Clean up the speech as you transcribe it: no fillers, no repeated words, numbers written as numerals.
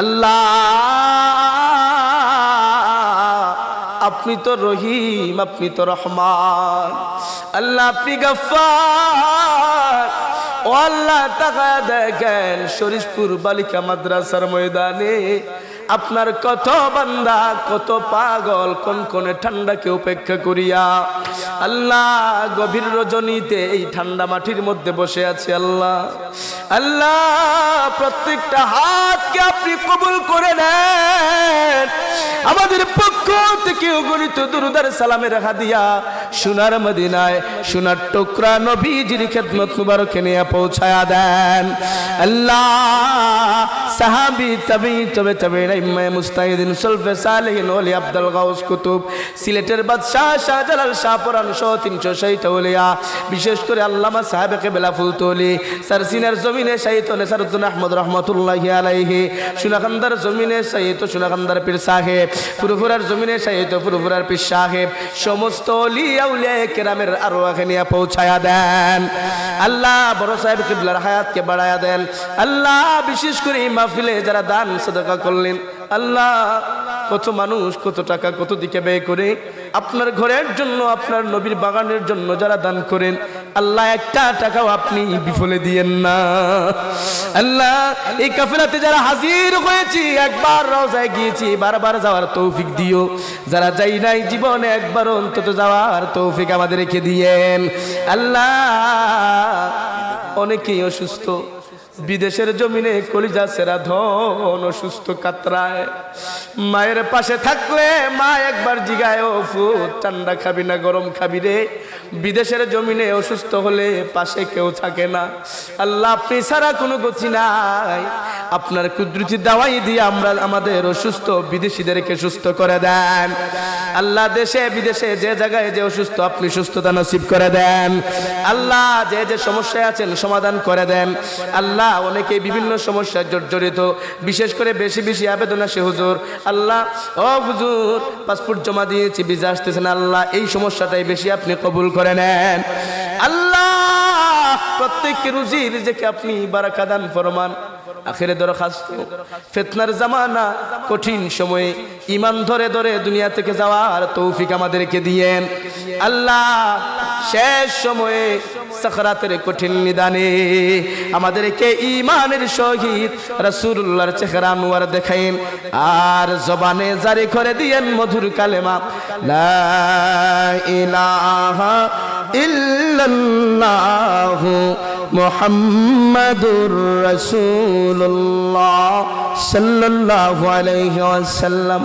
আল্লাহ আপনি তো রহিম, আপনি তো রহমান, আল্লাহ আপনি গফফার। ও আল্লাহ তাকায়া দেখেন শরীফপুর বালিকা মাদ্রাসার ময়দানে আপনার কত বান্দা, কত পাগল কনকনে ঠান্ডাকে উপেক্ষা করিয়া আল্লাহ গভীর রজনীতে এই ঠান্ডা মাটির মধ্যে বসে আছে। আল্লাহ আল্লাহ প্রত্যেকটা হাতকে আপনি কবুল করে নেন। আমাদের পক্ষ থেকে অগণিত দুরুদার সালামের হাদিয়া সোনার মদিনায় সোনার টুকরা নবীজির খেদমত মুবারকে নিয়ে পৌঁছায়া দেন। আল্লাহ সাহাবী তাবেঈ তবে তাবেঈন ইমাম মুস্তাহিদিন সুলফে সালেহিন ওলি আব্দুল গাউস কুতুব সিলেটের বাদশাহ শাহজালাল শাহপুরান সহ 360 ওলিয়া, বিশেষ করে আল্লামা সাহেব কেবলা ফুলতলি সারসিনার জমিনে শাহীদ নেসারউদ্দিন আহমদ রহমাতুল্লাহি আলাইহি, সোনাখান্দার জমিনে শাহীদ সোনাখান্দার পীর সাহেব, ফুরফুরার জমিনে শাহীদ ফুরফুরার পীর সাহেব, সমস্ত ওলিয়া উলিয়া কেরামের আরওয়াহে নিয়ে পৌঁছায়া দেন। আল্লাহ বড় সাহেব কিবলার হায়াতকে বাড়ায়া দেন। আল্লাহ বিশেষ করে এই মাহফিলে যারা দান সাদাকা করলেন, আল্লাহ কত মানুষ কত টাকা কত দিকে ব্যয় করে আপনার ঘরের জন্য, আপনার নবীর বাগানের জন্য যারা দান করেন, আল্লাহ একটা টাকাও আপনি বিফলে দিয়েন না। আল্লাহ এই কাফেলাতে যারা হাজির হয়েছি, একবার রওজায় গিয়েছি, বারবার যাওয়ার তৌফিক দিও। যারা যাই নাই জীবনে একবার অন্তত যাওয়ার তৌফিক আমাদের রেখে দিয়েন। আল্লাহ অনেকেই অসুস্থ, বিদেশের জমিনে কলিজা সেরা ধন অসুস্থ কাতরায়, মায়ের পাশে থাকলে মা একবার জিগায় ও ফুট ঠান্ডা খাবি না গরম খাবি রে। বিদেশের জমিনে অসুস্থ হলে পাশে কেউ থাকে না। আল্লাহ আপনি ছাড়া কোনো গতি নাই, আপনার কুদরতি দাওয়াই দিয়ে আমরা আমাদের অসুস্থ বিদেশিদেরকে সুস্থ করে দেন। আল্লাহ দেশে বিদেশে যে জায়গায় যে অসুস্থ আপনি সুস্থতা নসিব করে দেন। আল্লাহ যে যে সমস্যায় আছেন সমাধান করে দেন। আল্লাহ অনেকে বিভিন্ন সমস্যায় জর্জরিত, বিশেষ করে বেশি বেশি আবেদন আসে হুজুর, আল্লাহ ও হুজুর পাসপোর্ট জমা দিয়েছি ভিসা আসতেছে না, আল্লাহ এই সমস্যাটাই বেশি আপনি কবুল করে নেন। আল্লাহ প্রত্যেককে রুজি রিজেকে আপনি বারাকা দান ফরমান। আখিরে দরখাস্ত, ফিতনার জামানা কঠিন সময়ে ঈমান ধরে ধরে দুনিয়া থেকে যাওয়ার তৌফিক আমাদেরকে দিয়েন। আল্লাহ শেষ সময়ে সাকরাতের কঠিন নিদানে আমাদেরকে ঈমানের সহিত রাসূলুল্লাহর চেহারা আনোয়ার দেখাইন, আর জবানে জারি করে দিয়েন মধুর কালেমা লা ইলাহা ইল্লাল্লাহু মুহাম্মাদুর রাসূলুল্লাহ সাল্লাল্লাহু আলাইহি ওয়াসাল্লাম।